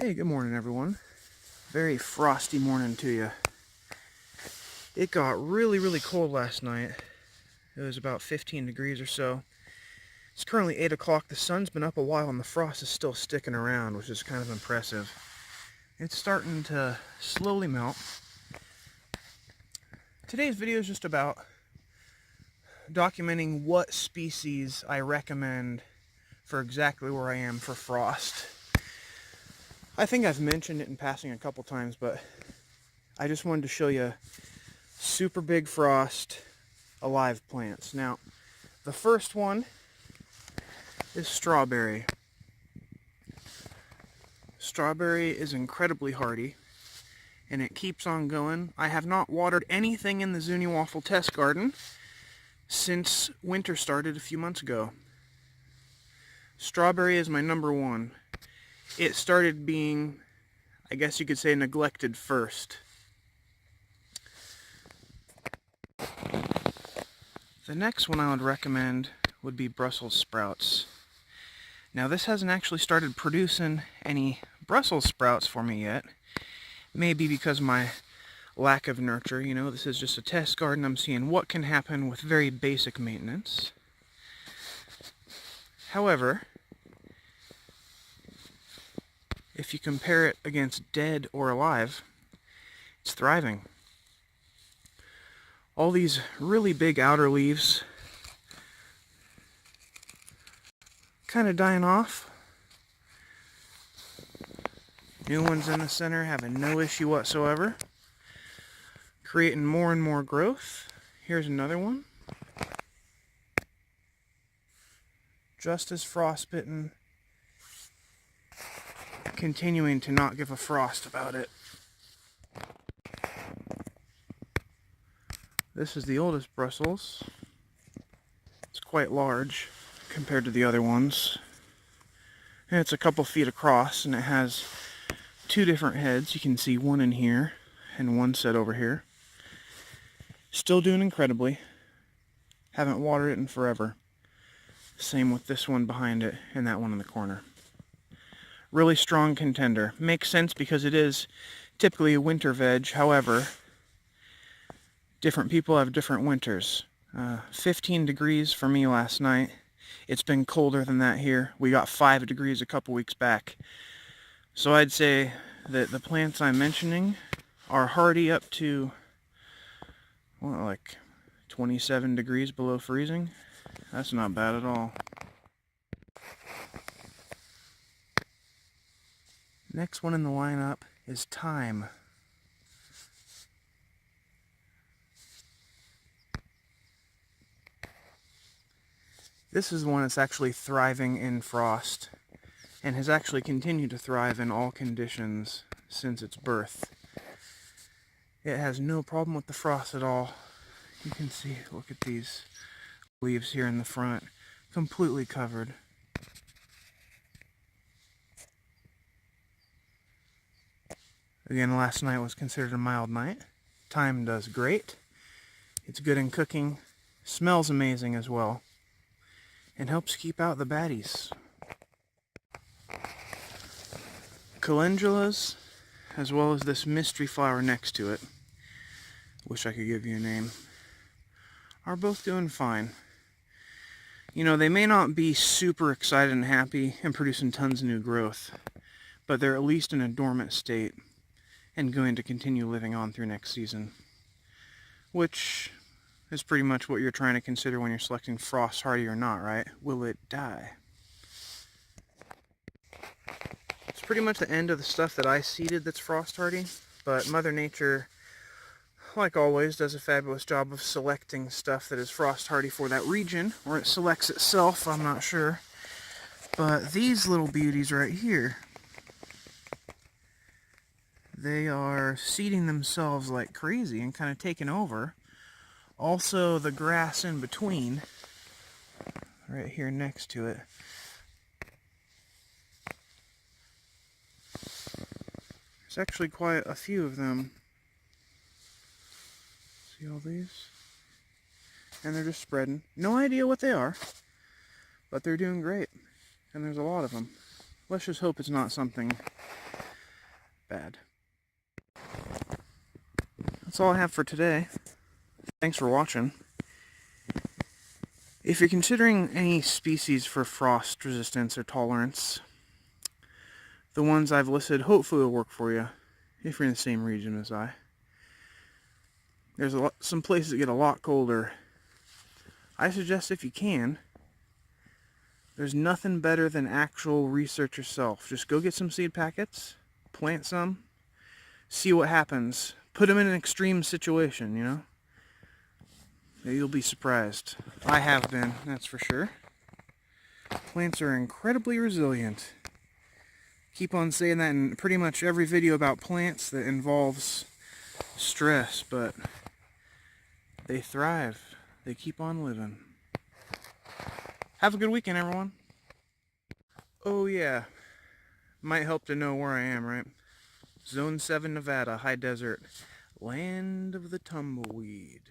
Hey, good morning everyone. Very frosty morning to you. It got really cold last night. It was about 15 degrees or so. It's currently 8 o'clock. The sun's been up a while and the frost is still sticking around, which is kind of impressive. It's starting to slowly melt. Today's video is just about documenting what species I recommend for exactly where I am for frost. I think I've mentioned it in passing a couple times, but I just wanted to show you super big frost alive plants. Now, the first one is strawberry. Strawberry is incredibly hardy, and it keeps on going. I have not watered anything in the Zuni Waffle test garden since winter started a few months ago. Strawberry is my number one. It started being, I guess you could say, neglected first. The next one I would recommend would be Brussels sprouts. Now this hasn't actually started producing any Brussels sprouts for me yet. Maybe because of my lack of nurture. You know, this is just a test garden. I'm seeing what can happen with very basic maintenance. However, if you compare it against dead or alive, it's thriving. All these really big outer leaves kind of dying off. New ones in the center having no issue whatsoever. Creating more and more growth. Here's another one. Just as frostbitten. Continuing to not give a frost about it. This is the oldest Brussels. It's quite large compared to the other ones. And it's a couple feet across, and it has two different heads. You can see one in here and one set over here. Still doing incredibly. Haven't watered it in forever. Same with this one behind it and that one in the corner. Really strong contender. Makes sense because it is typically a winter veg. However, different people have different winters. 15 degrees for me last night. It's been colder than that here. We got 5 degrees a couple weeks back. So I'd say that the plants I'm mentioning are hardy up to, well, like 27 degrees below freezing. That's not bad at all. Next one in the lineup is Thyme. This is one that's actually thriving in frost and has actually continued to thrive in all conditions since its birth. It has no problem with the frost at all. You can see, look at these leaves here in the front, completely covered. Again, last night was considered a mild night. Thyme does great. It's good in cooking, smells amazing as well, and helps keep out the baddies. Calendulas, as well as this mystery flower next to it, wish I could give you a name, are both doing fine. You know, they may not be super excited and happy and producing tons of new growth, but they're at least in a dormant state and going to continue living on through next season, which is pretty much what you're trying to consider when you're selecting frost hardy or not, right? Will it die? It's pretty much the end of the stuff that I seeded that's frost hardy, but Mother Nature, like always, does a fabulous job of selecting stuff that is frost hardy for that region, or it selects itself, I'm not sure. But these little beauties right here, they are seeding themselves like crazy and kind of taking over. Also, the grass in between, right here next to it, there's actually quite a few of them. See all these? And they're just spreading. No idea what they are, but they're doing great. And there's a lot of them. Let's just hope it's not something bad. That's all I have for today. Thanks for watching. If you're considering any species for frost resistance or tolerance, the ones I've listed hopefully will work for you if you're in the same region as I. There's some places that get a lot colder. I suggest if you can, there's nothing better than actual research yourself. Just go get some seed packets, plant some, see what happens. Put them in an extreme situation, you know? You'll be surprised. I have been, that's for sure. Plants are incredibly resilient. Keep on saying that in pretty much every video about plants that involves stress, but they thrive. They keep on living. Have a good weekend, everyone. Oh yeah, might help to know where I am, right? Zone 7 Nevada, high desert, land of the tumbleweed.